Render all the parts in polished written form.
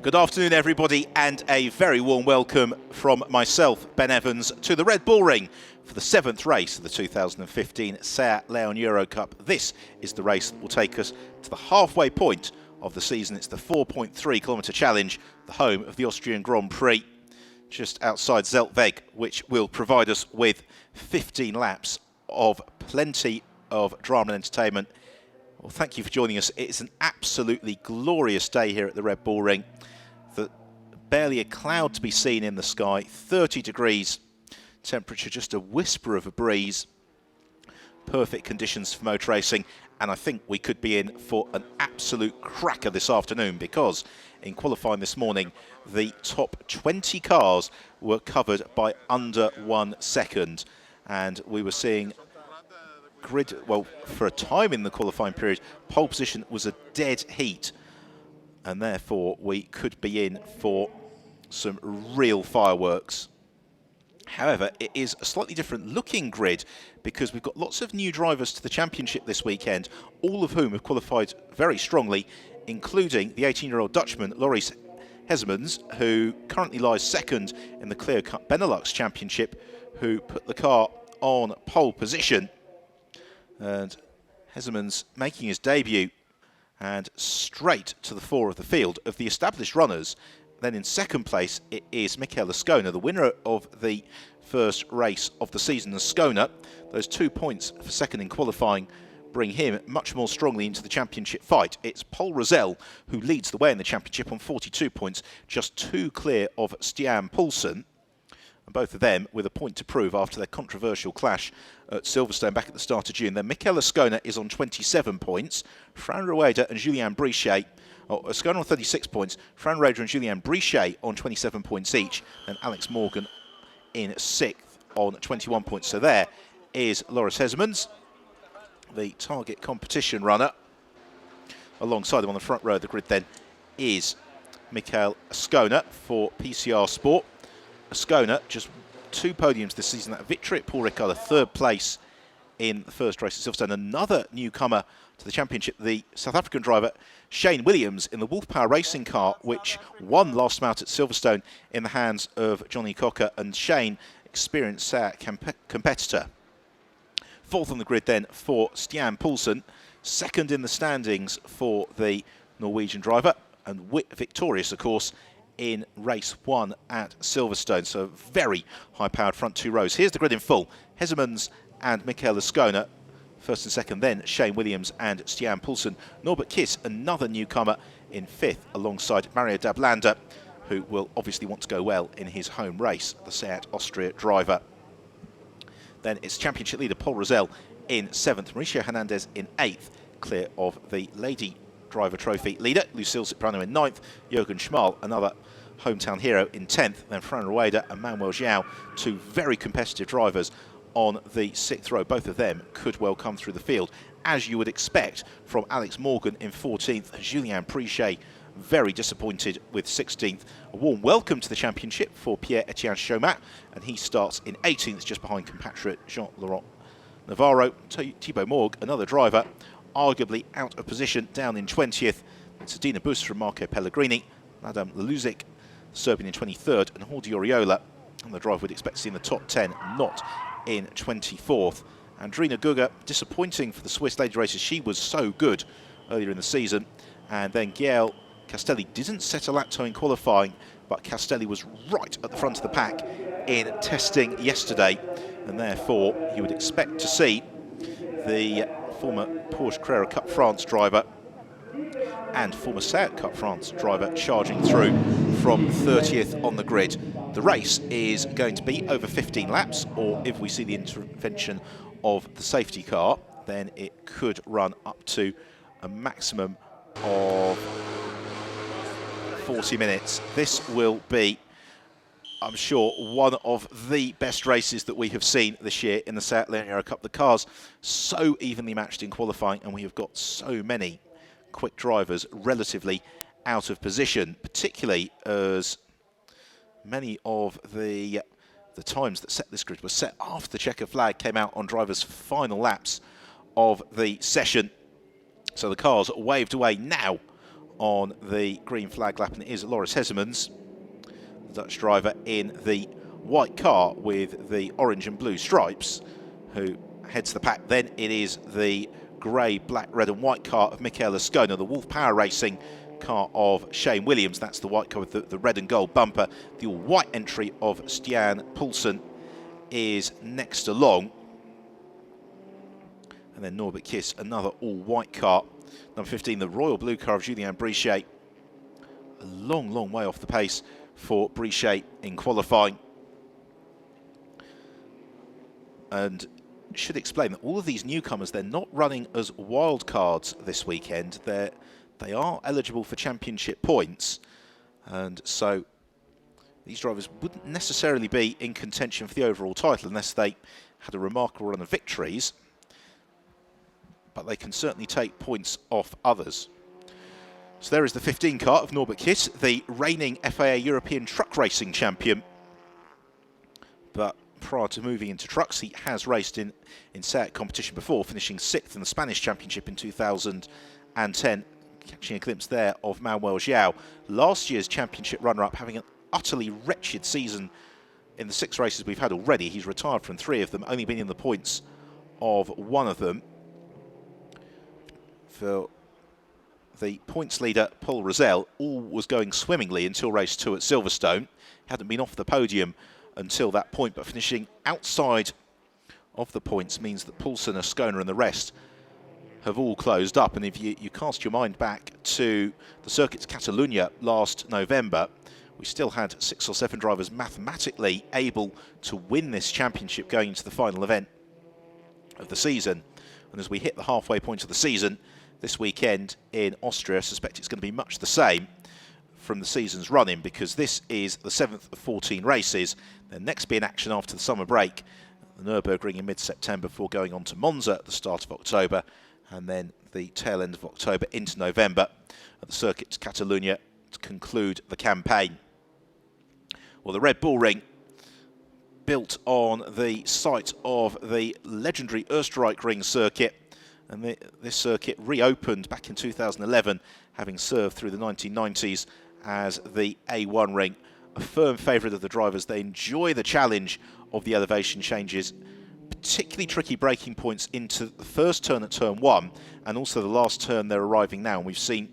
Good afternoon, everybody, and a very warm welcome from myself, Ben Evans, to the Red Bull Ring for the 7th race of the 2015 SEAT Leon Euro Cup. This is the race that will take us to the halfway point of the season. It's the 4.3 kilometre challenge, the home of the Austrian Grand Prix, just outside Zeltweg, which will provide us with 15 laps of plenty of drama and entertainment. Well, thank you for joining us. It's an absolutely glorious day here at the Red Bull Ring. Barely a cloud to be seen in the sky, 30 degrees, temperature just a whisper of a breeze. Perfect conditions for motor racing, and I think we could be in for an absolute cracker this afternoon, because in qualifying this morning, the top 20 cars were covered by under 1 second, and we were seeing grid, well, for a time in the qualifying period, pole position was a dead heat, and therefore we could be in for some real fireworks. However, it is a slightly different looking grid because we've got lots of new drivers to the championship this weekend, all of whom have qualified very strongly, including the 18-year-old Dutchman Loris Hezemans, who currently lies second in the Clio Cup Benelux Championship, who put the car on pole position. And Hezemans making his debut and straight to the fore of the field of the established runners. Then in second place, it is Michael Ascona, the winner of the first race of the season. Ascona, those 2 points for second in qualifying, bring him much more strongly into the championship fight. It's Paul Rosell who leads the way in the championship on 42 points, just 2 clear of Stian Poulsen. And both of them with a point to prove after their controversial clash at Silverstone back at the start of June. Then Michael Ascona is on 27 points. Fran Rueda and Julien Brichet, Ascona on 36 points, Fran Rueda and Julien Brichet on 27 points each, and Alex Morgan in 6th on 21 points. So there is Loris Hezemans, the target competition runner. Alongside him on the front row of the grid then is Michael Ascona for PCR Sport. Ascona, just 2 podiums this season. That victory at Paul Ricard, a 3rd place in the first race at Silverstone. Another newcomer to the championship, the South African driver Shane Williams in the Wolf Power racing car, which won last time out at Silverstone in the hands of Johnny Cocker. And Shane, experienced SEAT competitor. 4th on the grid then for Stian Poulsen. 2nd in the standings for the Norwegian driver, and victorious, of course, in race 1 at Silverstone. So very high-powered front 2 rows. Here's the grid in full. Hezemans and Michael Ascona, 1st and 2nd, then Shane Williams and Stian Poulsen. Norbert Kiss, another newcomer, in 5th, alongside Mario Dablander, who will obviously want to go well in his home race, the SEAT Austria driver. Then it's championship leader Paul Rosell in 7th, Mauricio Hernandez in 8th, clear of the Lady Driver Trophy leader, Lucille Ciprano in 9th, Jürgen Schmal, another hometown hero, in 10th, then Fran Rueda and Manuel João, 2 very competitive drivers on the 6th row. Both of them could well come through the field, as you would expect from Alex Morgan in 14th, Julien Brichet very disappointed with 16th. A warm welcome to the championship for Pierre-Etienne Chaumat, and he starts in 18th, just behind compatriot Jean-Laurent Navarro. Thibaut Morg, another driver, arguably out of position, down in 20th. It's Adina Bus from Marco Pellegrini, Madame Leluzic, Serbian in 23rd, and Jordi Oriola, and the driver we'd expect to see in the top 10, not in 24th. Andrina Guga, disappointing for the Swiss Lady Racers. She was so good earlier in the season. And then Gael Castelli didn't set a lap time in qualifying, but Castelli was right at the front of the pack in testing yesterday, and therefore you would expect to see the former Porsche Carrera Cup France driver and former SEAT Cup France driver charging through from 30th on the grid. The race is going to be over 15 laps, or if we see the intervention of the safety car, then it could run up to a maximum of 40 minutes. This will be, I'm sure, one of the best races that we have seen this year in the SEAT Leon Euro Cup. The cars so evenly matched in qualifying, and we have got so many quick drivers relatively out of position, particularly as many of the times that set this grid were set after the checker flag came out on drivers' final laps of the session. So the cars waved away now on the green flag lap, and it is Loris Hezemans, the Dutch driver in the white car with the orange and blue stripes, who heads the pack. Then it is the grey, black, red and white car of Michael Ascona, the Wolf Power Racing car of Shane Williams. That's the white car with the red and gold bumper. The all-white entry of Stian Poulsen is next along. And then Norbert Kiss, another all-white car. Number 15, the royal blue car of Julien Brichet. A long, long way off the pace for Brichet in qualifying. And should explain that all of these newcomers, they're not running as wild cards this weekend. They are eligible for championship points, and so these drivers wouldn't necessarily be in contention for the overall title unless they had a remarkable run of victories, but they can certainly take points off others. So there is the 15 car of Norbert Kiss, the reigning FIA European Truck Racing champion. But prior to moving into trucks, he has raced in SEAT competition before, finishing 6th in the Spanish Championship in 2010. Catching a glimpse there of Manuel Joao, last year's championship runner-up, having an utterly wretched season in the 6 races we've had already. He's retired from 3 of them, only been in the points of 1 of them. For the points leader, Paul Rosell, all was going swimmingly until race 2 at Silverstone. He hadn't been off the podium until that point, but finishing outside of the points means that Poulsen, Ascona and the rest have all closed up. And if you cast your mind back to the Circuits Catalunya last November, we still had 6 or 7 drivers mathematically able to win this championship going into the final event of the season. And as we hit the halfway point of the season this weekend in Austria, I suspect it's going to be much the same from the season's run-in, because this is the 7th of 14 races. Then next be in action after the summer break, the Nürburgring in mid-September, before going on to Monza at the start of October, and then the tail end of October into November at the Circuits Catalunya to conclude the campaign. Well, the Red Bull Ring, built on the site of the legendary Österreich circuit, and this circuit reopened back in 2011, having served through the 1990s as the A1 ring. A firm favourite of the drivers. They enjoy the challenge of the elevation changes, particularly tricky braking points into the first turn at turn 1, and also the last turn they're arriving now. And we've seen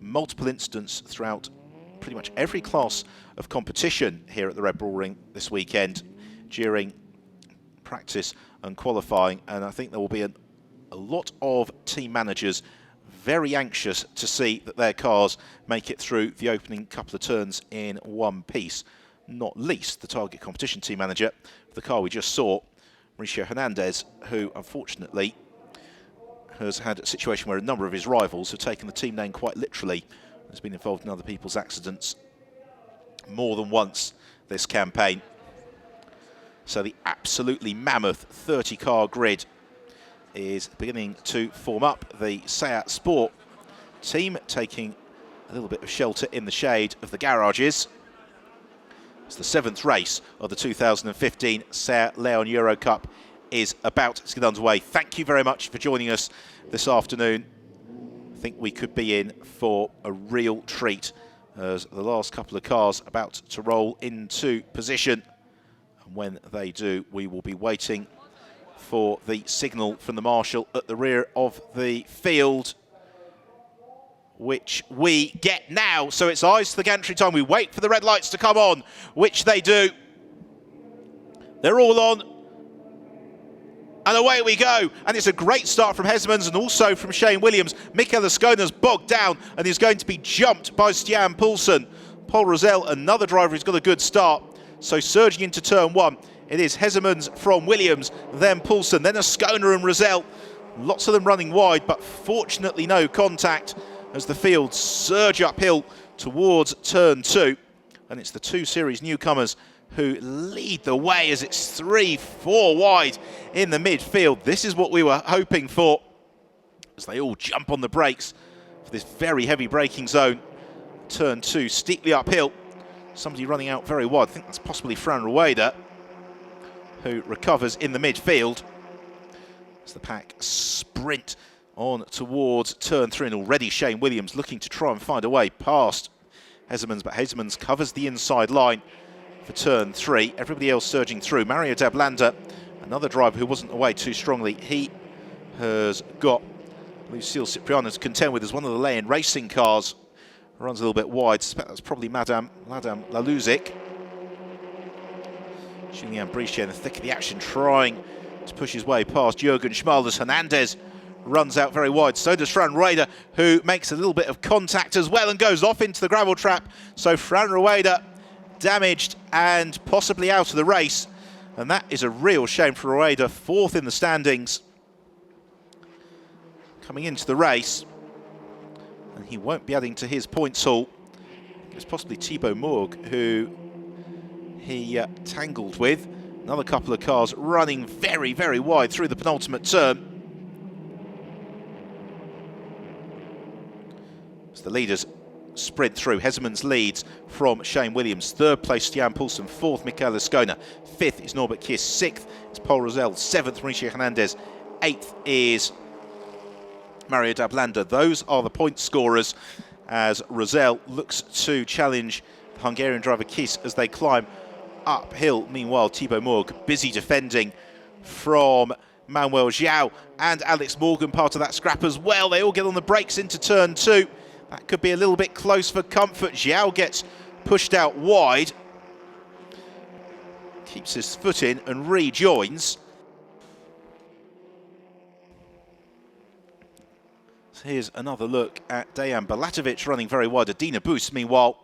multiple incidents throughout pretty much every class of competition here at the Red Bull Ring this weekend during practice and qualifying, and I think there will be a lot of team managers very anxious to see that their cars make it through the opening couple of turns in one piece, not least the Target competition team manager for the car we just saw, Mauricio Hernandez, who unfortunately has had a situation where a number of his rivals have taken the team name quite literally, has been involved in other people's accidents more than once this campaign. So the absolutely mammoth 30-car grid is beginning to form up. The SEAT Sport team taking a little bit of shelter in the shade of the garages. It's the 7th race of the 2015 SEAT Leon Euro Cup is about to get underway. Thank you very much for joining us this afternoon. I think we could be in for a real treat as the last couple of cars about to roll into position. And when they do, we will be waiting for the signal from the marshal at the rear of the field, which we get now. So it's eyes to the gantry time. We wait for the red lights to come on, which they do. They're all on. And away we go. And it's a great start from Hezemans and also from Shane Williams. Michael Ascona's bogged down and is going to be jumped by Stian Poulsen. Paul Rosell, another driver who's got a good start. So surging into turn 1. It is Hezemans from Williams, then Poulsen, then Ascona and Rosell. Lots of them running wide, but fortunately no contact as the field surge uphill towards turn 2. And it's the 2 Series newcomers who lead the way as it's 3-4 wide in the midfield. This is what we were hoping for as they all jump on the brakes for this very heavy braking zone. Turn 2, steeply uphill. Somebody running out very wide. I think that's possibly Fran Rueda, who recovers in the midfield as the pack sprint on towards turn 3, and already Shane Williams looking to try and find a way past Hezemans, but Hezemans covers the inside line for turn 3. Everybody else surging through. Mario Dablanda, another driver who wasn't away too strongly. He has got Lucille Cipriano to contend with as one of the lay-in racing cars. Runs a little bit wide. I suspect that's probably Madame Laluzic. Julien Brichet in the thick of the action, trying to push his way past Jürgen Schmalders. Hernandez runs out very wide. So does Fran Rueda, who makes a little bit of contact as well and goes off into the gravel trap. So Fran Rueda damaged and possibly out of the race. And that is a real shame for Rueda, 4th in the standings coming into the race. And he won't be adding to his points haul. It's possibly Thibaut Mourgue, who he tangled with. Another couple of cars running very, very wide through the penultimate turn. As the leaders sprint through, Hezemans leads from Shane Williams. 3rd place, Stian Poulsen. 4th, Michael Ascona. 5th is Norbert Kiss. 6th is Paul Rosell. 7th, Mauricio Hernandez. 8th is Mario Dablanda. Those are the point scorers as Rosell looks to challenge the Hungarian driver Kiss as they climb uphill. Meanwhile, Thibaut Mourgue busy defending from Manuel João and Alex Morgan, part of that scrap as well. They all get on the brakes into turn 2. That could be a little bit close for comfort. João gets pushed out wide, keeps his foot in and rejoins. So here's another look at Dejan Balatovic running very wide. Adina Boost, meanwhile,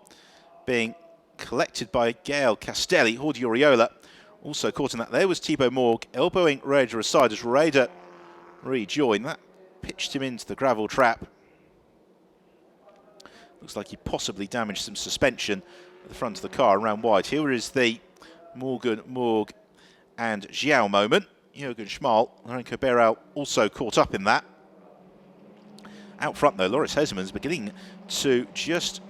being collected by Gael Castelli. Jordi Oriola also caught in that. There was Thibaut Mourgue elbowing Rueda aside as Rueda rejoined. That pitched him into the gravel trap. Looks like he possibly damaged some suspension at the front of the car and ran wide. Here is the Morgan, Mourgue and João moment. Jürgen Schmal, Lorenzo Berau also caught up in that. Out front though, Loris Hezemans beginning to just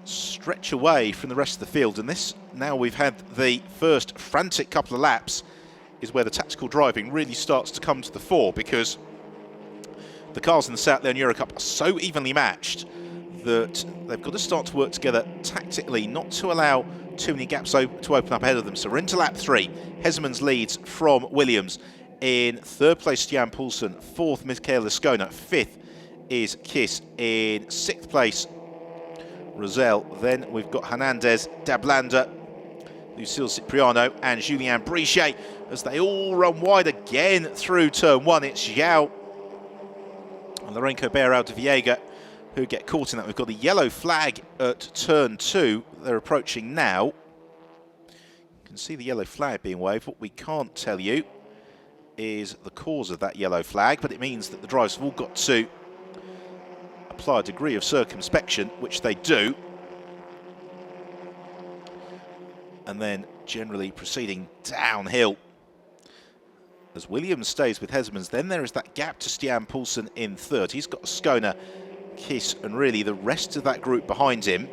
stretch away from the rest of the field, and this, now we've had the first frantic couple of laps, is where the tactical driving really starts to come to the fore, because the cars in the Seat Leon Eurocup are so evenly matched that they've got to start to work together tactically, not to allow too many gaps to open up ahead of them. So we're into lap 3. Hezemans leads from Williams. In 3rd place, Stian Poulsen. 4th, Michael Ascona. 5th is Kiss. In 6th place, Rosell. Then we've got Hernandez, Dablanda, Lucille Cipriano and Julien Brichet as they all run wide again through turn 1. It's João and Lorenzo Berau de Viega who get caught in that. We've got the yellow flag at turn 2. They're approaching now. You can see the yellow flag being waved. What we can't tell you is the cause of that yellow flag, but it means that the drivers have all got to apply a degree of circumspection, which they do, and then generally proceeding downhill as Williams stays with Hezemans. Then there is that gap to Stian Poulsen in 3rd. He's got Ascona, Kiss and really the rest of that group behind him.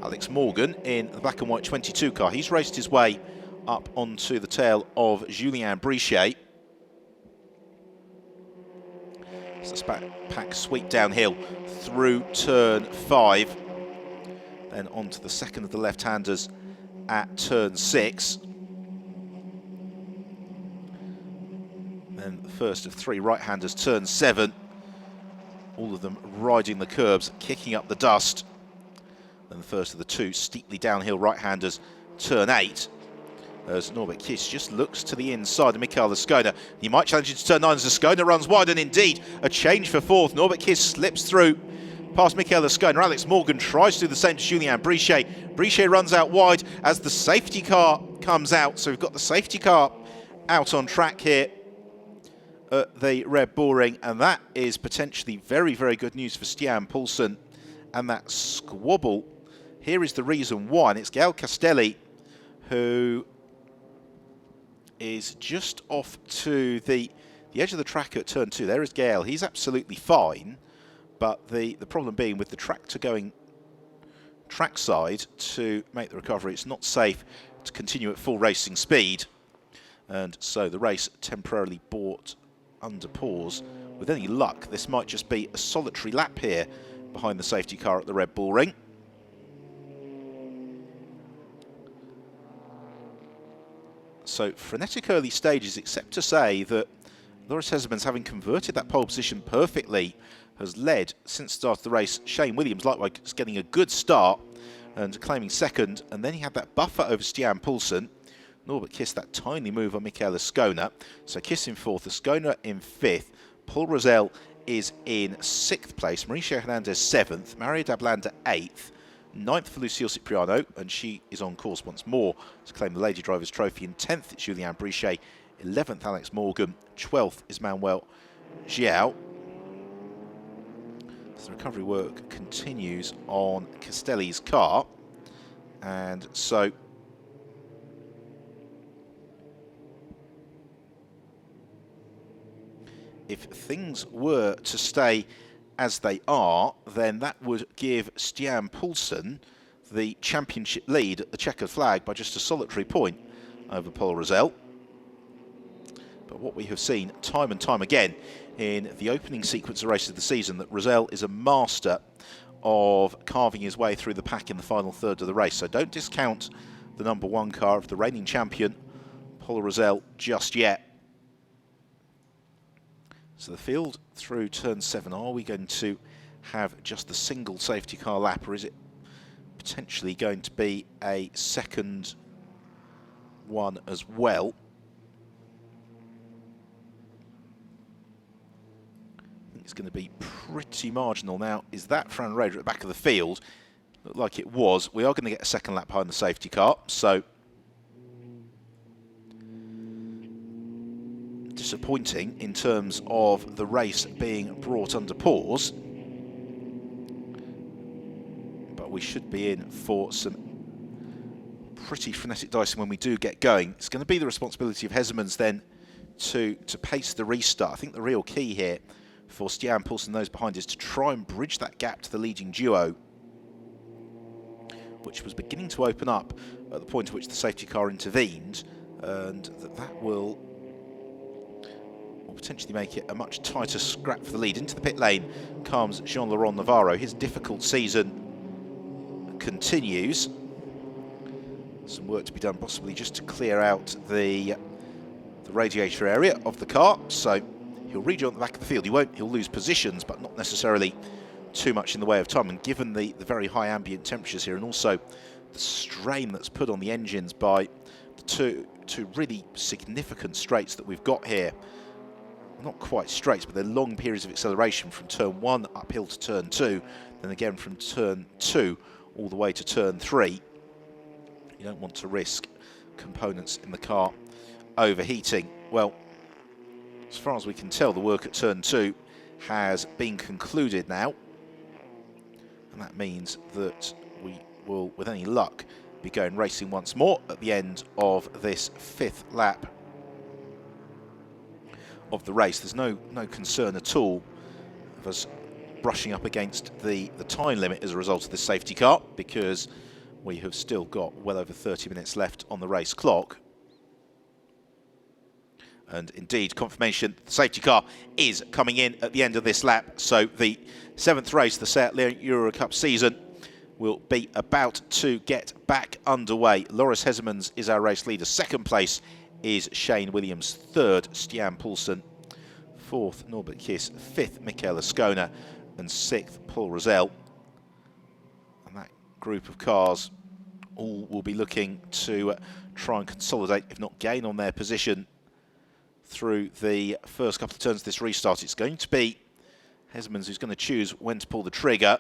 Alex Morgan in the black and white 22 car. He's raced his way up onto the tail of Julien Brichet. So pack sweep downhill through turn 5, then onto the second of the left-handers at turn 6. Then the first of 3 right-handers, turn 7. All of them riding the curbs, kicking up the dust. Then the first of the 2 steeply downhill right-handers, turn 8. As Norbert Kiss just looks to the inside of Michael Ascona. He might challenge into turn 9 as Ascona runs wide, and indeed a change for 4th. Norbert Kiss slips through past Michael Ascona. Alex Morgan tries to do the same to Julien Brichet. Brichet runs out wide as the safety car comes out. So we've got the safety car out on track here at the Red Bull Ring, and that is potentially very, very good news for Stian Poulsen and that squabble. Here is the reason why, and it's Gael Castelli who is just off to the edge of the track at turn 2. There is Gael. He's absolutely fine, but the problem being with the tractor going trackside to make the recovery, it's not safe to continue at full racing speed, and so the race temporarily brought under pause with any luck, this might just be a solitary lap here behind the safety car at the Red Bull Ring. So frenetic early stages, except to say that Loris Hesselmans, having converted that pole position perfectly, has led since the start of the race. Shane Williams likewise getting a good start and claiming second, and then he had that buffer over Stian Poulsen. Norbert Kiss, that tiny move on Michael Ascona. So Kiss in fourth, Ascona in fifth. Paul Rosell is in sixth place. Mauricio Hernandez seventh. Mario Dablanda eighth. Ninth for Lucille Cipriano, and she is on course once more to claim the Lady Drivers Trophy. In 10th, it's Julianne Brichet. 11th, Alex Morgan. 12th is Manuel Giao. So the recovery work continues on Castelli's car. And so if things were to stay as they are, then that would give Stian Poulsen the championship lead at the checkered flag by just a solitary point over Paul Rosell. But what we have seen time and time again in the opening sequence of races of the season, that Rosell is a master of carving his way through the pack in the final third of the race. So don't discount the number one car of the reigning champion, Paul Rosell, just yet. So the field through turn 7, are we going to have just the single safety car lap, or is it potentially going to be a second one as well? I think it's going to be pretty marginal. Now, is that Fran Raider at the back of the field? Looked like it was. We are going to get a second lap behind the safety car, so disappointing in terms of the race being brought under pause, but we should be in for some pretty frenetic dicing when we do get going. It's going to be the responsibility of Hesselmans then to pace the restart. I think the real key here for Stian Poulsen and those behind is to try and bridge that gap to the leading duo, which was beginning to open up at the point at which the safety car intervened, and that will potentially make it a much tighter scrap for the lead. Into the pit lane comes Jean-Laurent Navarro. His difficult season continues. Some work to be done, possibly just to clear out the radiator area of the car. So he'll rejoin the back of the field. He'll lose positions, but not necessarily too much in the way of time. And given the very high ambient temperatures here, and also the strain that's put on the engines by the two really significant straights that we've got here, not quite straights, but they're long periods of acceleration from turn 1 uphill to turn 2, then again from turn 2 all the way to turn 3. You don't want to risk components in the car overheating. Well, as far as we can tell, the work at turn 2 has been concluded now, and that means that we will, with any luck, be going racing once more at the end of this 5th lap of the race. There's no concern at all of us brushing up against the time limit as a result of this safety car, because we have still got well over 30 minutes left on the race clock. And indeed, confirmation the safety car is coming in at the end of this lap. So the 7th race, the Seat Leon Euro Cup season, will be about to get back underway. Loris Hesselmans is our race leader. Second place is Shane Williams. Third, Stian Poulsen. Fourth, Norbert Kiss. Fifth, Michael Ascona. And sixth, Paul Rosell. And that group of cars all will be looking to try and consolidate, if not gain on their position through the first couple of turns of this restart. It's going to be Hesselmans who's going to choose when to pull the trigger.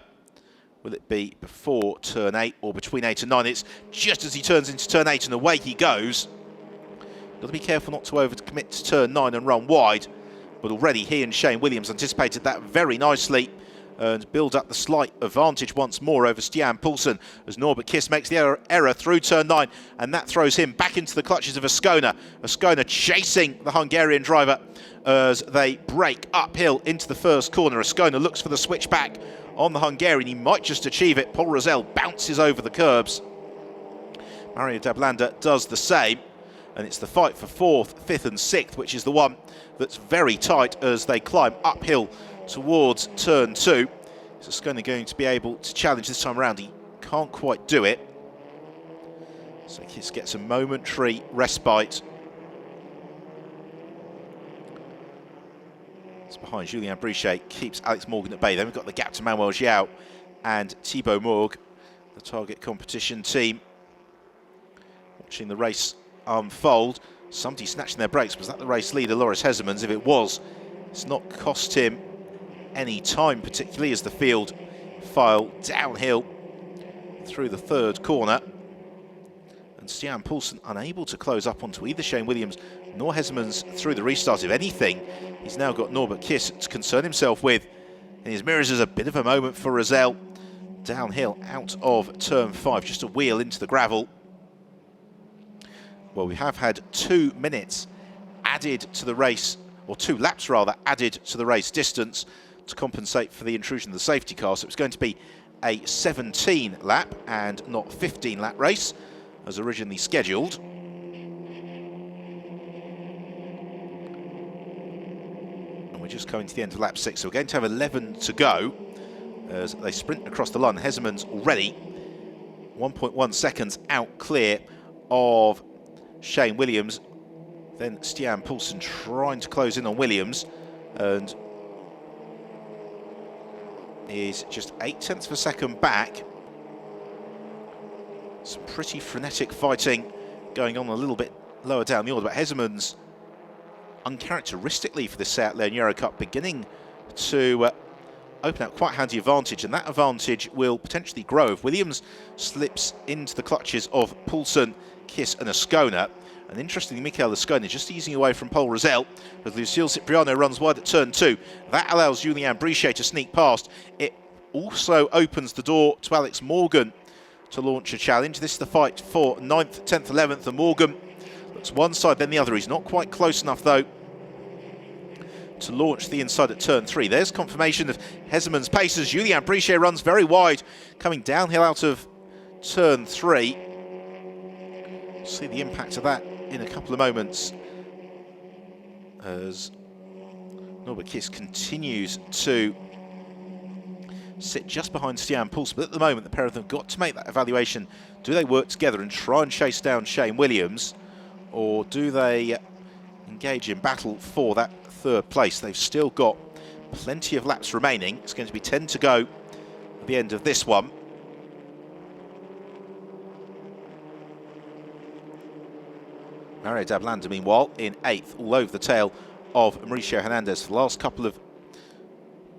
Will it be before turn 8 or between 8 and 9? It's just as he turns into turn 8 and away he goes. Got to be careful not to overcommit to turn 9 and run wide. But already he and Shane Williams anticipated that very nicely and build up the slight advantage once more over Stian Poulsen as Norbert Kiss makes the error through turn 9, and that throws him back into the clutches of Ascona. Ascona chasing the Hungarian driver as they brake uphill into the first corner. Ascona looks for the switchback on the Hungarian. He might just achieve it. Paul Rosell bounces over the curbs. Mario Dablanda does the same. and it's the fight for 4th, 5th and 6th, which is the one that's very tight as they climb uphill towards turn 2. So Ascona going to be able to challenge this time around. He can't quite do it. So Kiss gets a momentary respite. It's behind Julien Brichet, keeps Alex Morgan at bay. Then we've got the gap to Manuel Xiao and Thibaut Morg, the target competition team. Watching the race unfold. Somebody snatching their brakes. Was that the race leader, Loris Hezemans? If it was, it's not cost him any time, particularly as the field file downhill through the 3rd corner. And Stian Poulsen unable to close up onto either Shane Williams nor Hezemans through the restart. If anything, he's now got Norbert Kiss to concern himself with. And his mirrors is a bit of a moment for Rosell. Downhill out of turn 5, just a wheel into the gravel. Well, we have had 2 minutes added to the race, or 2 laps rather, added to the race distance to compensate for the intrusion of the safety car. So it's going to be a 17 lap and not 15 lap race as originally scheduled. And we're just coming to the end of lap 6, so we're going to have 11 to go as they sprint across the line. Hezemans already 1.1 seconds out clear of Shane Williams. Then Stian Poulsen trying to close in on Williams and is just 0.8 of a second back. Some pretty frenetic fighting going on a little bit lower down the order, but Hezemans, uncharacteristically for the Seat Leon Euro Cup, beginning to open up quite handy advantage, and that advantage will potentially grow if Williams slips into the clutches of Poulsen, Kiss and Ascona. And interestingly, Michael Ascona just easing away from Paul Rosell, as Lucille Cipriano runs wide at turn 2. That allows Julien Brichet to sneak past. It also opens the door to Alex Morgan to launch a challenge. This is the fight for 9th, 10th, 11th, and Morgan looks one side then the other. He's not quite close enough though to launch the inside at turn 3. There's confirmation of Hezemans' paces. Julien Brichet runs very wide, coming downhill out of turn 3. See the impact of that in a couple of moments as Norbert Kiss continues to sit just behind Stian Poulsen. But at the moment, the pair of them got to make that evaluation. Do they work together and try and chase down Shane Williams, or do they engage in battle for that 3rd place? They've still got plenty of laps remaining. It's going to be 10 to go at the end of this one. Mario Dablanda, meanwhile, in 8th, all over the tail of Mauricio Hernandez for the last couple of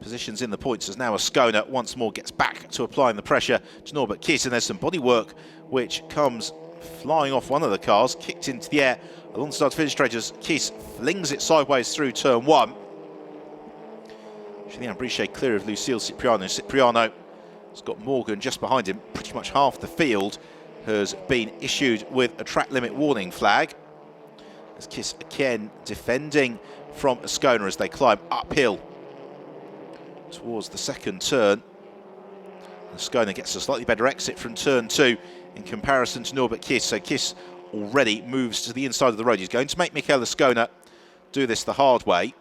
positions in the points, as now Ascona once more gets back to applying the pressure to Norbert Kiss, and there's some body work which comes flying off one of the cars, kicked into the air alongside finish straight as Kiss flings it sideways through turn 1. Julien Brichet clear of Lucille Cipriano. Cipriano has got Morgan just behind him. Pretty much half the field has been issued with a track limit warning flag. As Kiss again defending from Ascona as they climb uphill towards the 2nd turn. Ascona gets a slightly better exit from turn 2 in comparison to Norbert Kiss. So Kiss already moves to the inside of the road. He's going to make Michael Ascona do this the hard way.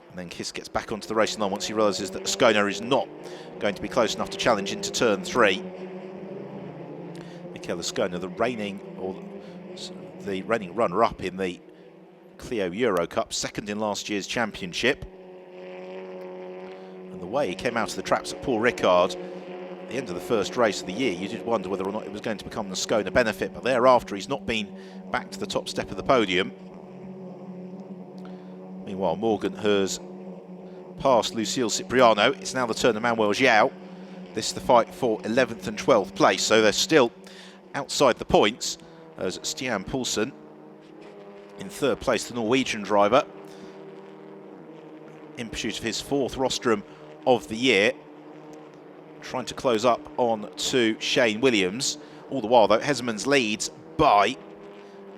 And then Kiss gets back onto the racing line once he realises that Ascona is not going to be close enough to challenge into turn 3. Michael Ascona, the reigning runner-up in the Clio Euro Cup, 2nd in last year's championship. And the way he came out of the traps at Paul Ricard at the end of the 1st race of the year, you did wonder whether or not it was going to become the Ascona benefit, but thereafter he's not been back to the top step of the podium. Meanwhile, Morgan has passed Lucille Cipriano. It's now the turn of Manuel Xiao. This is the fight for 11th and 12th place, so they're still outside the points as Stian Poulsen in 3rd place, the Norwegian driver, in pursuit of his 4th rostrum of the year, trying to close up on to Shane Williams. All the while though, Hezemans leads by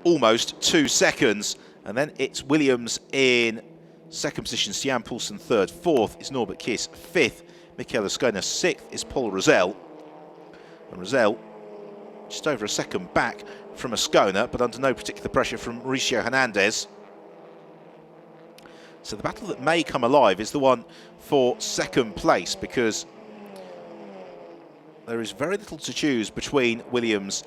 almost 2 seconds, and then it's Williams in 2nd position, Stian Poulsen 3rd, 4th is Norbert Kiss, 5th Michael Ascona, 6th is Paul Rosell. And Rosell just over a second back from Ascona, but under no particular pressure from Mauricio Hernandez. So the battle that may come alive is the one for second place, because there is very little to choose between Williams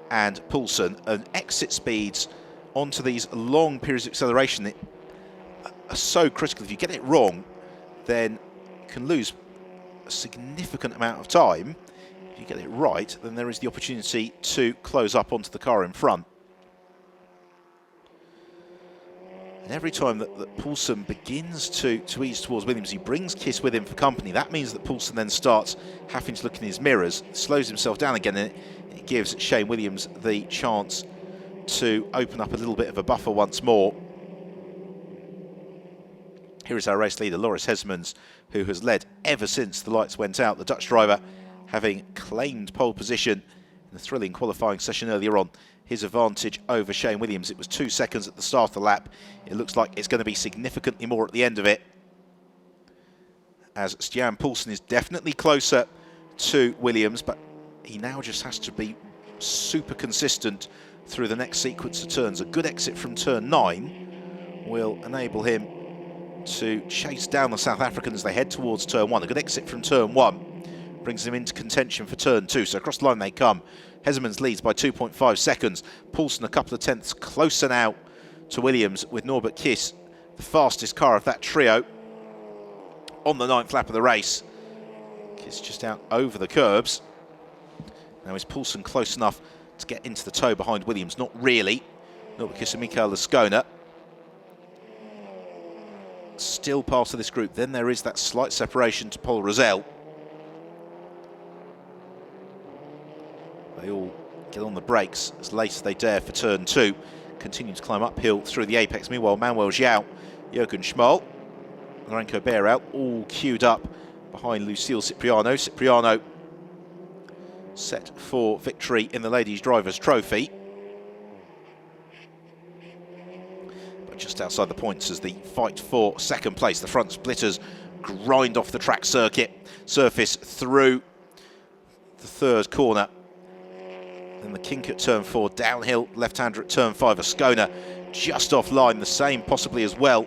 and Poulsen, and exit speeds onto these long periods of acceleration are so critical. If you get it wrong, then you can lose a significant amount of time. If you get it right, then there is the opportunity to close up onto the car in front. And every time that Poulsen begins to ease towards Williams, he brings Kiss with him for company. That means that Poulsen then starts having to look in his mirrors, slows himself down again, and it gives Shane Williams the chance to open up a little bit of a buffer once more. Here is our race leader, Loris Hesmans, who has led ever since the lights went out. The Dutch driver, having claimed pole position in a thrilling qualifying session earlier on, his advantage over Shane Williams. It was 2 seconds at the start of the lap. It looks like it's going to be significantly more at the end of it, as Stian Poulsen is definitely closer to Williams, but he now just has to be super consistent through the next sequence of turns. A good exit from turn 9 will enable him to chase down the South Africans as they head towards turn 1. A good exit from turn 1 brings him into contention for turn 2. So across the line they come. Hesmans leads by 2.5 seconds. Poulsen a couple of tenths closer now to Williams, with Norbert Kiss the fastest car of that trio on the 9th lap of the race. Kiss just out over the curbs. Now is Poulsen close enough to get into the tow behind Williams? Not really. Norbert Kiss and Mikael Ascona still part of this group. Then there is that slight separation to Paul Rosell. They all get on the brakes as late as they dare for turn 2. Continue to climb uphill through the apex. Meanwhile, Manuel Zhao, Jürgen Schmal, Lorenco Beirao all queued up behind Lucille Cipriano. Cipriano set for victory in the Ladies Drivers' Trophy. But just outside the points as the fight for second place. The front splitters grind off the track surface through the third corner. Then the kink at turn 4, downhill, left-hander at turn 5, Ascona just offline, the same possibly as well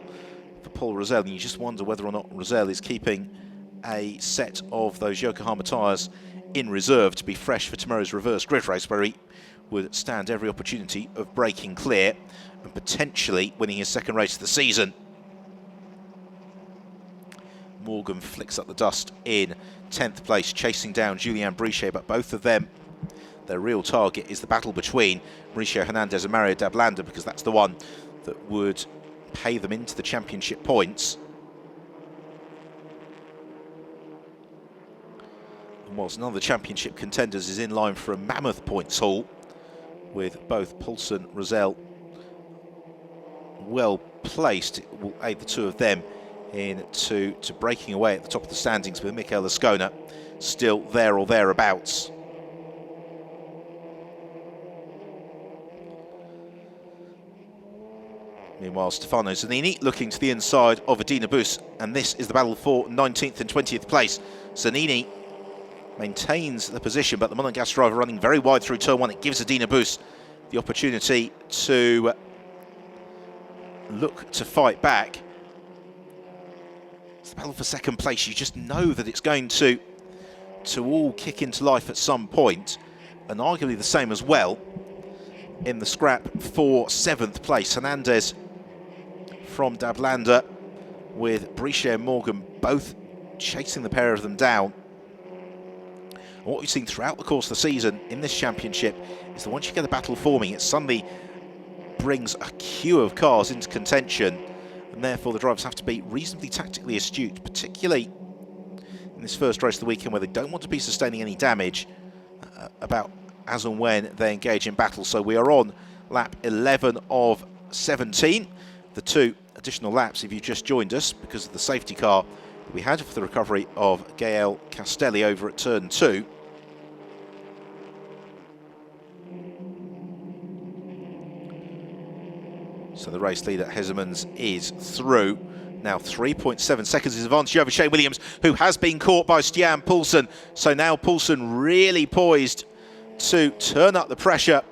for Paul Rosell. And you just wonder whether or not Rosell is keeping a set of those Yokohama tyres in reserve to be fresh for tomorrow's reverse grid race, where he would stand every opportunity of breaking clear and potentially winning his second race of the season. Morgan flicks up the dust in 10th place, chasing down Julien Brichet, but both of them, their real target is the battle between Mauricio Hernandez and Mario Dablanda, because that's the one that would pay them into the championship points. And whilst none of the championship contenders is in line for a mammoth points haul, with both Poulsen, Rosell well placed, it will aid the two of them into breaking away at the top of the standings, with Mikael Ascona still there or thereabouts. Meanwhile, Stefano Zanini looking to the inside of Adina Bus, and this is the battle for 19th and 20th place. Zanini maintains the position, but the Monegasque driver running very wide through turn 1. It gives Adina Bus the opportunity to look to fight back. It's the battle for second place. You just know that it's going to all kick into life at some point, and arguably the same as well in the scrap for 7th place. Hernandez from Dablanda, with Brichet and Morgan both chasing the pair of them down. And what we've seen throughout the course of the season in this championship is that once you get a battle forming, it suddenly brings a queue of cars into contention, and therefore the drivers have to be reasonably tactically astute, particularly in this first race of the weekend, where they don't want to be sustaining any damage about as and when they engage in battle. So we are on lap 11 of 17. The 2 additional laps, if you've just joined us, because of the safety car that we had for the recovery of Gael Castelli over at turn 2. So the race leader, Hesmans, is through. Now 3.7 seconds is advantage over Shane Williams, who has been caught by Stian Poulsen. So now Poulsen really poised to turn up the pressure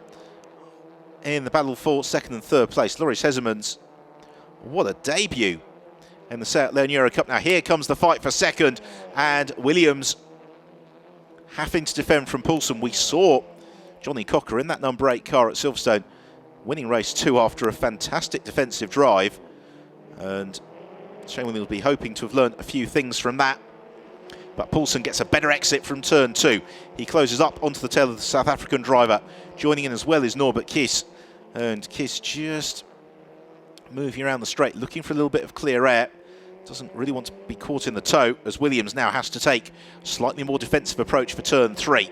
in the battle for second and third place. Loris Hezemans, what a debut in the Seat Leon Euro Cup. Now here comes the fight for second, and Williams having to defend from Poulsen. We saw Johnny Cocker in that number 8 car at Silverstone winning race 2 after a fantastic defensive drive, and Shane Williams will be hoping to have learnt a few things from that. But Poulsen gets a better exit from turn 2. He closes up onto the tail of the South African driver. Joining in as well is Norbert Kiss. And Kiss just moving around the straight, looking for a little bit of clear air. Doesn't really want to be caught in the toe, as Williams now has to take a slightly more defensive approach for turn 3.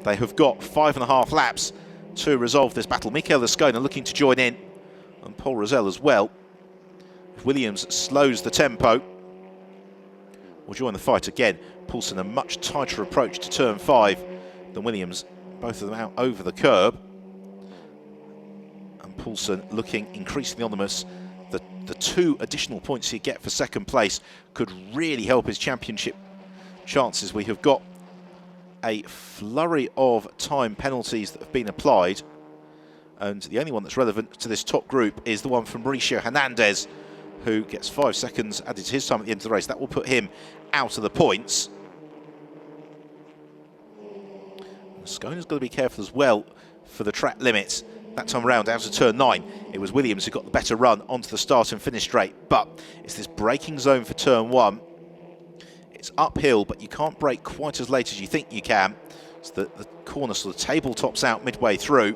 They have got 5.5 laps to resolve this battle. Michael Ascona looking to join in, and Paul Rosell as well. If Williams slows the tempo, will join the fight again. Poulsen a much tighter approach to turn 5 than Williams. Both of them out over the curb. And Poulsen looking increasingly ominous. The 2 additional points he'd get for second place could really help his championship chances. We have got a flurry of time penalties that have been applied, and the only one that's relevant to this top group is the one from Mauricio Hernandez, who gets 5 seconds added to his time at the end of the race. That will put him out of the points. Ascona's got to be careful as well for the track limits. That time around, out of turn 9, it was Williams who got the better run onto the start and finish straight. But it's this braking zone for turn 1. It's uphill, but you can't brake quite as late as you think you can. So the corner sort of tabletops out midway through.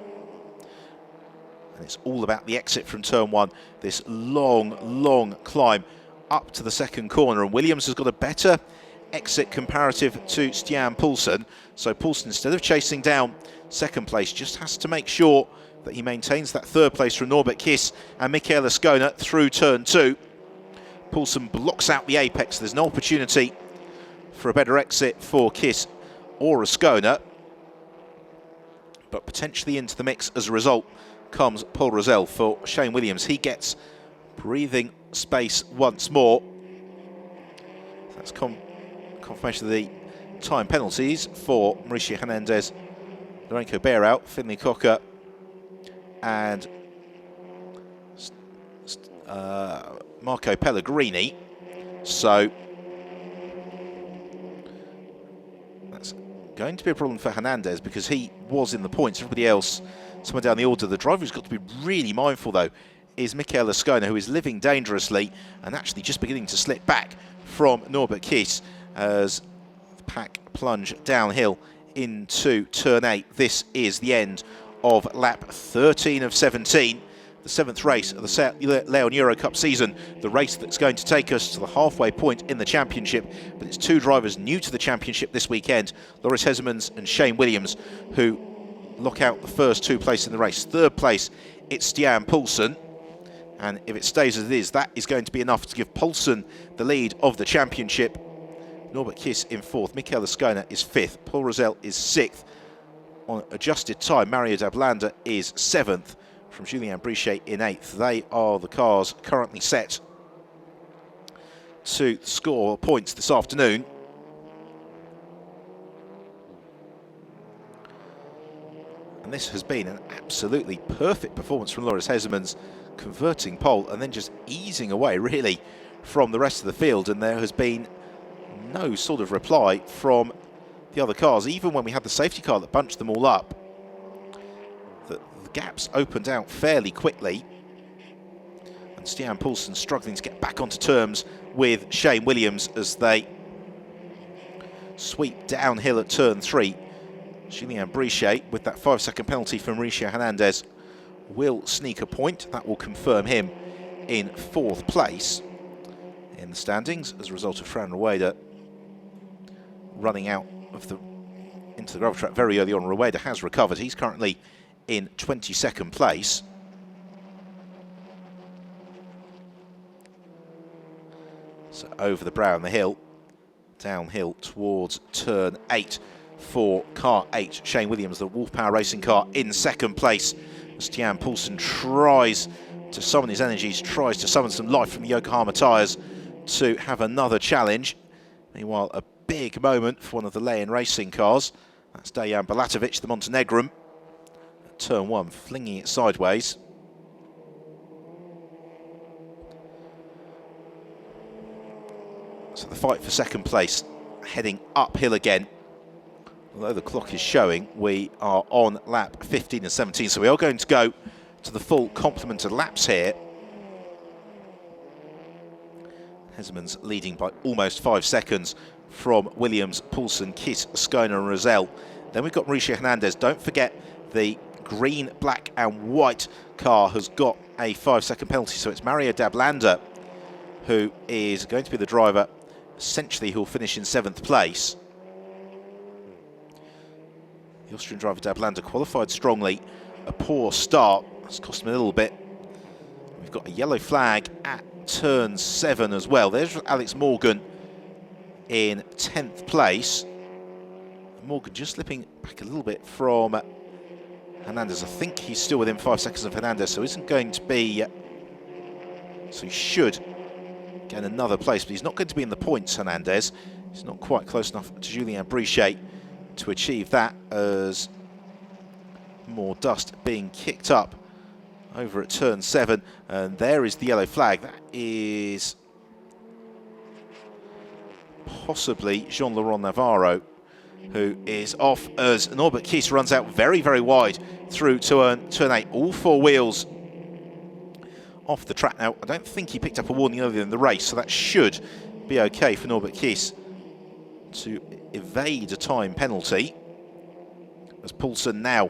And it's all about the exit from turn 1. This long climb up to the second corner. And Williams has got a better exit comparative to Stian Poulsen. So Poulsen, instead of chasing down second place, just has to make sure that he maintains that third place from Norbert Kiss and Michael Ascona through turn 2. Poulsen blocks out the apex. There's no opportunity for a better exit for Kiss or Ascona, but potentially into the mix as a result comes Paul Rosell for Shane Williams. He gets breathing space once more. That's confirmation of the time penalties for Mauricio Hernandez, Lorenzo Bearau, Finlay Cocker and Marco Pellegrini. So that's going to be a problem for Hernandez because he was in the points. Everybody else, somewhere down the order. The driver who's got to be really mindful, though, is Michael Ascona, who is living dangerously and actually just beginning to slip back from Norbert Kiss as the pack plunge downhill into turn 8. This is the end of lap 13 of 17, the 7th race of the Seat Leon Euro Cup season, the race that's going to take us to the halfway point in the championship. But it's 2 drivers new to the championship this weekend, Loris Hezemans and Shane Williams, who lock out the first 2 places in the race. Third place, it's Stian Poulsen, and if it stays as it is, that is going to be enough to give Poulsen the lead of the championship. Norbert Kiss in 4th, Michael Ascona is 5th, Paul Rosell is 6th. On adjusted time, Mario Dablanda is 7th, from Julien Brichet in 8th. They are the cars currently set to score points this afternoon. And this has been an absolutely perfect performance from Loris Hezemans, converting pole and then just easing away really from the rest of the field. And there has been no sort of reply from the other cars. Even when we had the safety car that bunched them all up, the gaps opened out fairly quickly. And Stian Poulsen struggling to get back onto terms with Shane Williams as they sweep downhill at turn 3. Julien Brichet, with that 5-second penalty from Mauricio Hernandez, will sneak a point. That will confirm him in 4th place in the standings as a result of Fran Rueda running out of into the gravel trap very early on. Rueda has recovered. He's currently in 22nd place. So over the brow and the hill, downhill towards turn 8 for car 8. Shane Williams, the Wolf Power Racing car, in 2nd place. Stian Poulsen tries to summon his energies, tries to summon some life from the Yokohama tyres to have another challenge. Meanwhile, a big moment for one of the Leon Racing cars That's Dejan Bulatovic, the Montenegrin. Turn 1, flinging it sideways. So the fight for second place heading uphill again. Although the clock is showing we are on lap 15 and 17, so we are going to go to the full complement of laps here. Hesselmans leading by almost 5 seconds from Williams, Poulsen, Kiss, Ascona and Rosell. Then we've got Mauricio Hernandez. Don't forget the green, black and white car has got a 5-second penalty, so it's Mario Dablanda who is going to be the driver, essentially, who'll finish in 7th place. The Austrian driver Dablanda qualified strongly. A poor start has cost him a little bit. We've got a yellow flag at turn 7 as well. There's Alex Morgan in 10th place. Morgan just slipping back a little bit from Hernandez. I think he's still within 5 seconds of Hernandez, so isn't going to be... So he should get another place, but he's not going to be in the points, Hernandez. He's not quite close enough to Julien Brichet to achieve that, as more dust being kicked up over at turn 7, and there is the yellow flag. That is possibly Jean-Laurent Navarro, who is off as Norbert Kiss runs out very, very wide through turn 8. All 4 wheels off the track now. I don't think he picked up a warning earlier in the race, so that should be okay for Norbert Kiss to evade a time penalty, as Poulsen now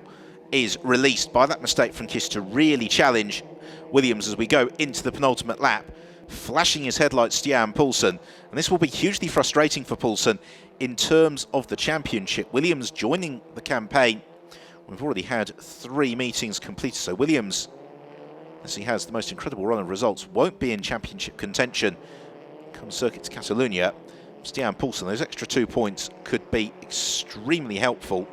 is released by that mistake from Kiss to really challenge Williams as we go into the penultimate lap, flashing his headlights Stian Poulsen. And this will be hugely frustrating for Poulsen in terms of the championship. Williams joining the campaign. We've already had 3 meetings completed, so Williams, as he has the most incredible run of results, won't be in championship contention come Circuit to Catalunya. Stian Poulsen, those extra 2 points could be extremely helpful.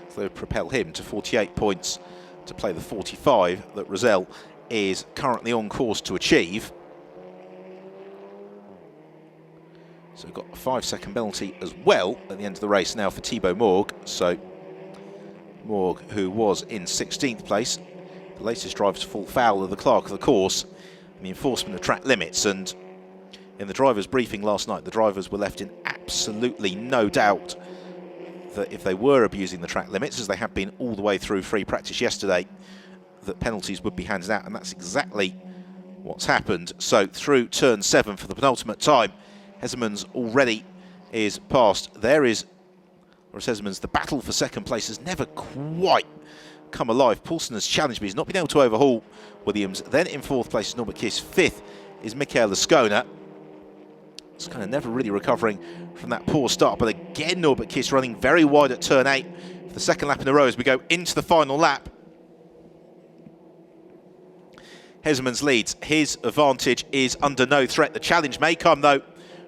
So they would propel him to 48 points to play the 45 that Rosell is currently on course to achieve. So we've got a 5-second penalty as well at the end of the race now for Thibaut Morg. So Morg, who was in 16th place, the latest driver to fall foul of the clerk of the course in the enforcement of track limits. And in the drivers' briefing last night, the drivers were left in absolutely no doubt that if they were abusing the track limits, as they have been all the way through free practice yesterday, that penalties would be handed out, and that's exactly what's happened. So through turn 7 for the penultimate time, Hesselmans already is past. There is Loris Hesselmans. The battle for second place has never quite come alive. Poulsen has challenged, but he's not been able to overhaul Williams. Then in 4th place is Norbert Kiss. 5th is Michael Ascona. It's kind of never really recovering from that poor start, but again Norbert Kiss running very wide at turn 8 for the 2nd lap in a row as we go into the final lap. Hesselmans leads. His advantage is under no threat. The challenge may come though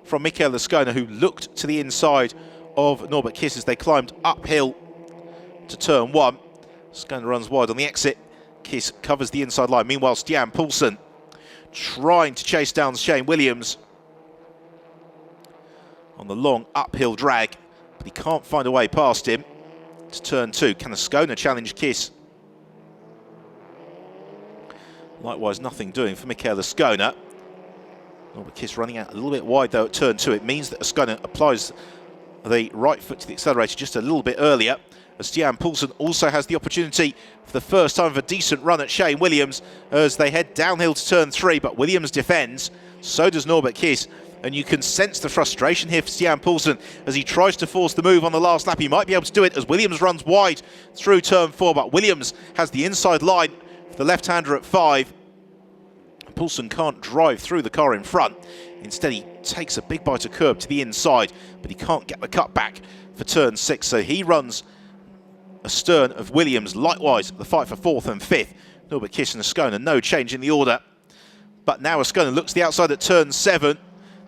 from Michael Ascona, who looked to the inside of Norbert Kiss as they climbed uphill to turn 1. Ascona runs wide on the exit. Kiss covers the inside line. Meanwhile, Stian Poulsen trying to chase down Shane Williams on the long uphill drag, but he can't find a way past him to turn 2. Can Ascona challenge Kiss? Likewise, nothing doing for Michael Ascona. Norbert Kiss running out a little bit wide though at turn 2. It means that Ascona applies the right foot to the accelerator just a little bit earlier, as Stian Poulsen also has the opportunity for the first time of a decent run at Shane Williams as they head downhill to turn 3, but Williams defends, so does Norbert Kiss. And you can sense the frustration here for Stian Poulsen as he tries to force the move on the last lap. He might be able to do it as Williams runs wide through turn 4, but Williams has the inside line for the left-hander at 5. Poulsen can't drive through the car in front. Instead, he takes a big bite of curb to the inside, but he can't get the cut back for turn 6. So he runs astern of Williams. Likewise, the fight for 4th and 5th. Norbert Kiss and Ascona, no change in the order. But now Ascona looks the outside at turn 7.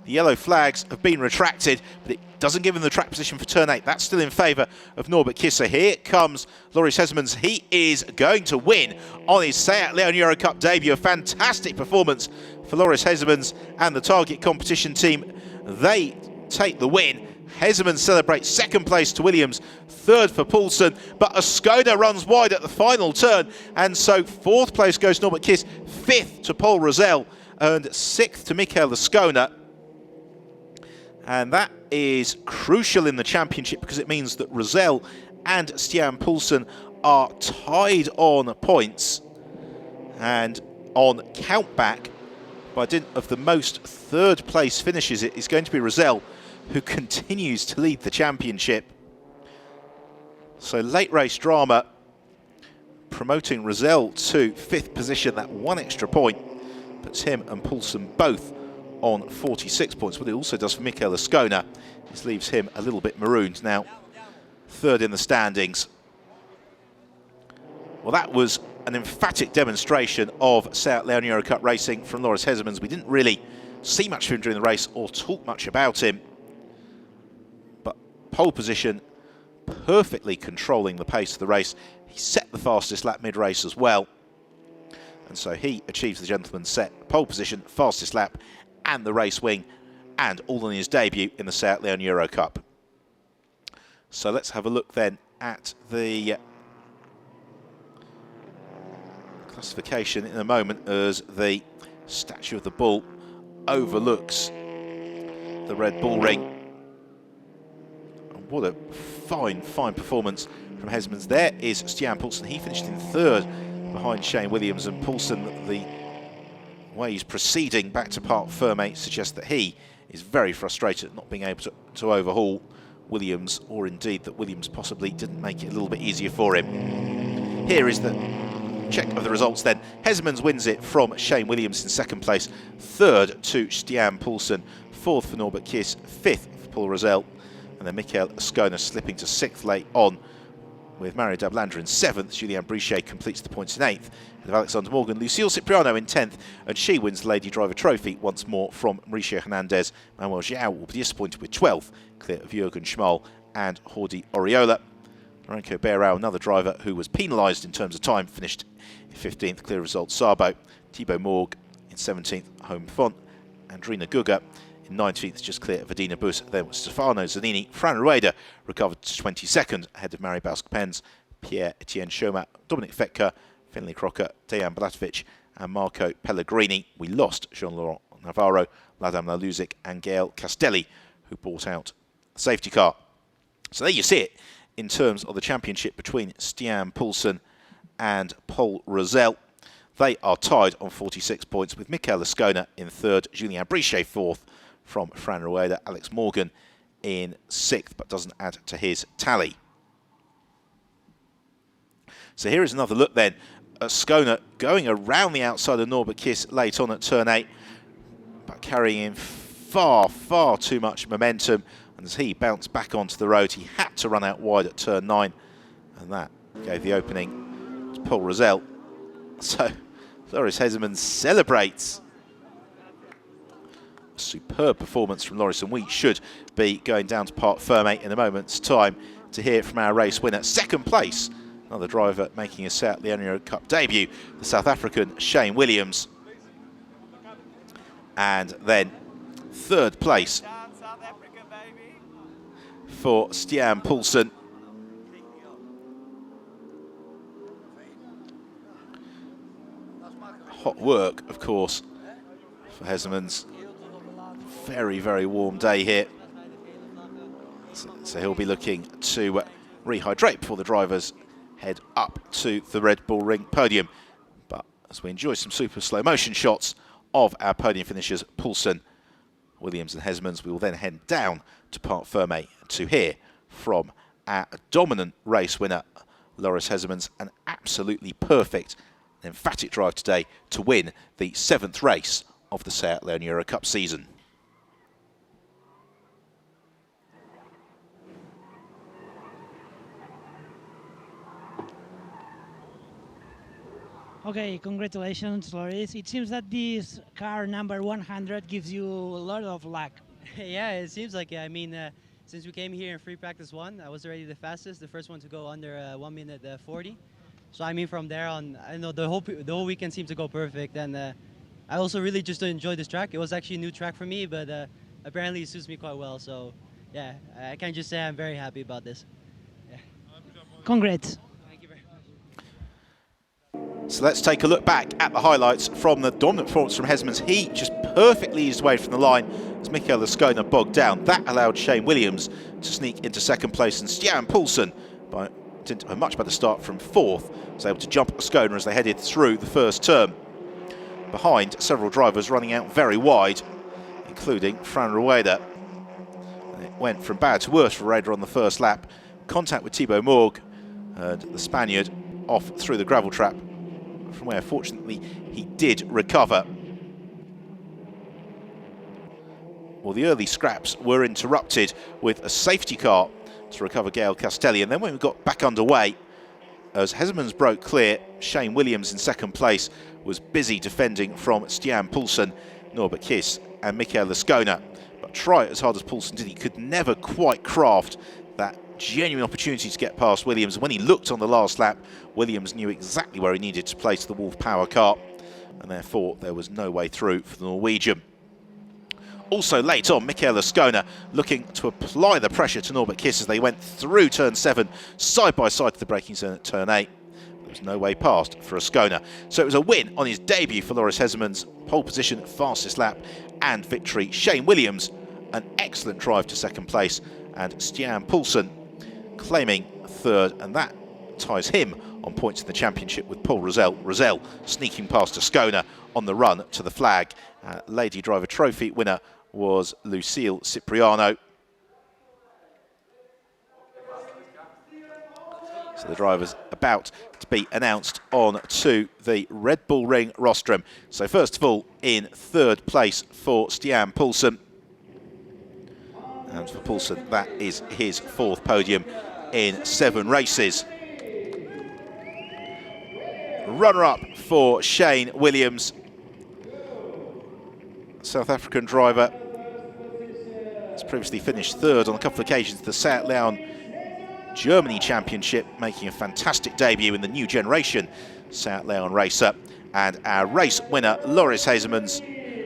The yellow flags have been retracted, but it doesn't give him the track position for turn 8. That's still in favour of Norbert Kiss. So here comes Loris Hesselmans. He is going to win on his Seat Leon Eurocup debut. A fantastic performance for Loris Hesselmans and the Target competition team. They take the win. Hesseman celebrates second place to Williams, third for Poulsen, but Ascona runs wide at the final turn, and so fourth place goes to Norbert Kiss, fifth to Paul Rosell, and sixth to Michael Ascona. And that is crucial in the championship because it means that Rosell and Stian Poulsen are tied on points, and on countback, by dint of the most third place finishes, it is going to be Rosell who continues to lead the championship. So late race drama promoting Rosell to fifth position. That one extra point puts him and Poulsen both on 46 points. What it also does for Michael Ascona is leaves him a little bit marooned now, third in the standings. Well, that was an emphatic demonstration of Seat Leon Eurocup racing from Loris Hessemans. We didn't really see much of him during the race or talk much about him, but pole position, perfectly controlling the pace of the race. He set the fastest lap mid-race as well, and so he achieves the gentleman's set, pole position, fastest lap, and the race wing, and all in his debut in the Seat Leon Eurocup. So let's have a look then at the classification in a moment as the Statue of the Bull overlooks the Red Bull Ring. And what a fine, fine performance from Hessemans. There is Stian Poulsen. He finished in third behind Shane Williams, and Poulsen, the way he's proceeding back to Parc Ferme suggests that he is very frustrated at not being able to overhaul Williams, or indeed that Williams possibly didn't make it a little bit easier for him. Here is the check of the results then. Hessemans wins it from Shane Williams in second place, third to Stian Poulsen, fourth for Norbert Kiss, fifth for Paul Rosell, and then Michael Ascona slipping to sixth late on, with Mario Dablander in seventh. Julien Brichet completes the points in eighth, and Alexander Morgan. Lucille Cipriano in 10th, and she wins the Lady Driver Trophy once more from Mauricio Hernandez. Manuel João will be disappointed with 12th, clear of Jürgen Schmal and Jordi Oriola. Lorenzo Beirao, another driver who was penalised in terms of time, finished in 15th, clear result Sabo. Thibaut Morg in 17th, Home Font. Andrina Guga in 19th, just clear of Adina Bus. Then was Stefano Zanini. Fran Rueda recovered to 22nd, ahead of Mary Bausk-Pens, Pierre-Etienne Chomat, Dominic Fetka, Finlay Crocker, Dejan Blatovic and Marco Pellegrini. We lost Jean-Laurent Navarro, Ladam Laluzic and Gael Castelli, who brought out the safety car. So there you see it in terms of the championship between Stian Poulsen and Paul Rosell. They are tied on 46 points, with Michael Ascona in third, Julien Brichet fourth from Fran Rueda, Alex Morgan in sixth, but doesn't add to his tally. So here is another look then. Ascona going around the outside of Norbert Kiss late on at turn 8, but carrying in far, far too much momentum. And as he bounced back onto the road, he had to run out wide at turn 9, and that gave the opening to Paul Rosell. So Loris Hessemans celebrates. A superb performance from Loris, and we should be going down to Parc Ferme in a moment's time to hear from our race winner. Second place, another driver making a Seat Leon Eurocup debut, the South African Shane Williams. And then third place for Stian Poulsen. Hot work, of course, for Hessemans. Very, very warm day here. So he'll be looking to rehydrate before the drivers head up to the Red Bull Ring podium. But as we enjoy some super slow motion shots of our podium finishers, Poulsen, Williams and Hessemans, we will then head down to Parc Ferme to hear from our dominant race winner, Loris Hessemans. An absolutely perfect and emphatic drive today to win the 7th race of the Seat Leon Eurocup season. Okay, congratulations, Loris. It seems that this car number 100 gives you a lot of luck. Yeah, it seems like it. I mean, since we came here in free practice 1, I was already the fastest, the first one to go under 1 minute 40. So I mean, from there on, I know the whole weekend seemed to go perfect, and I also really just enjoyed this track. It was actually a new track for me, but apparently it suits me quite well. So yeah, I can just say I'm very happy about this. Congrats. Thank you very much. So let's take a look back at the highlights from the dominant performance from Hesmans. He just perfectly eased away from the line as Mikael Lascona bogged down. That allowed Shane Williams to sneak into second place, and Stian Poulsen, didn't have a much better start from fourth, was able to jump Lascona as they headed through the first turn. Behind, several drivers running out very wide, including Fran Rueda. And it went from bad to worse for Rueda on the first lap. Contact with Thibaut Morg, and the Spaniard off through the gravel trap, from where fortunately he did recover. Well, the early scraps were interrupted with a safety car to recover Gael Castelli, and then when we got back underway, as Hesmans broke clear, Shane Williams in second place was busy defending from Stian Poulsen, Norbert Kiss and Mikael Lascona. But try it as hard as Poulsen did, he could never quite craft that genuine opportunity to get past Williams. When he looked on the last lap, Williams knew exactly where he needed to place the Wolf Power car, and therefore there was no way through for the Norwegian. Also late on, Mikael Lascona looking to apply the pressure to Norbert Kiss as they went through turn 7, side by side to the braking zone at turn 8. There was no way past for Lascona. So it was a win on his debut for Loris Hesmans, pole position, fastest lap and victory. Shane Williams, an excellent drive to second place, and Stian Poulsen claiming third, and that ties him on points in the championship with Paul Rosell. Rosell sneaking past Lascona on the run to the flag. Lady Driver Trophy winner was Lucille Cipriano. So the drivers about to be announced on to the Red Bull Ring rostrum. So first of all, in third place for Stian Poulsen. And for Poulsen, that is his fourth podium in 7 races. Runner-up for Shane Williams, South African driver. Has previously finished third on a couple of occasions, the Seat Leon Germany Championship, making a fantastic debut in the new generation Seat Leon racer. And our race winner, Loris Hesmans,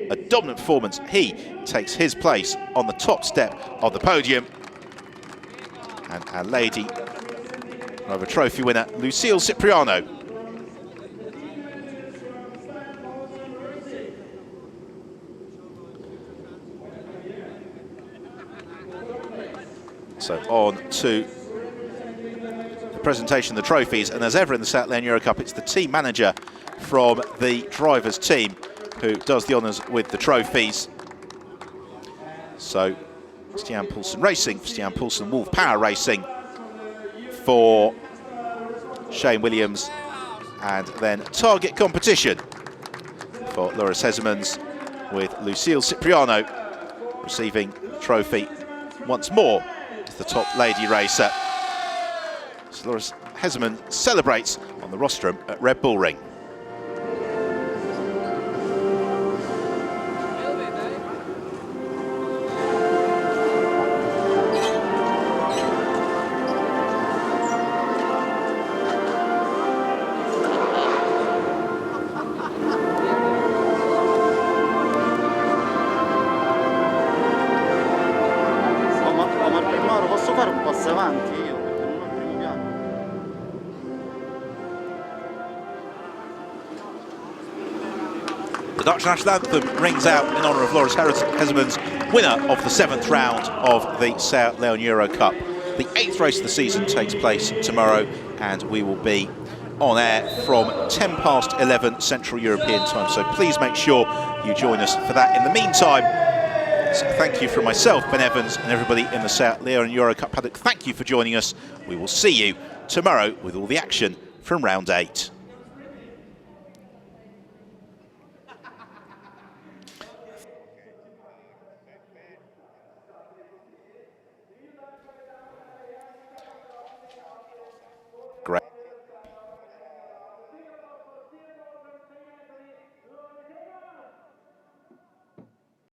a dominant performance. He takes his place on the top step of the podium. And our Lady Driver Trophy winner, Lucille Cipriano. So on to the presentation of the trophies, and as ever in the Seat Leon Eurocup, it's the team manager from the drivers' team who does the honours with the trophies. So Stian Poulsen Racing for Stian Poulsen, Wolf Power Racing for Shane Williams, and then Target Competition for Loris Hesmans, with Lucille Cipriano receiving the trophy once more, the top lady racer. So Loris Hesmans celebrates on the rostrum at Red Bull Ring. The Dutch national anthem rings out in honour of Loris Hesmans, winner of the 7th round of the Seat Leon Eurocup. The 8th race of the season takes place tomorrow, and we will be on air from 11 Central European time. So please make sure you join us for that. In the meantime, so thank you from myself, Ben Evans, and everybody in the Seat Leon Eurocup paddock. Thank you for joining us. We will see you tomorrow with all the action from round 8.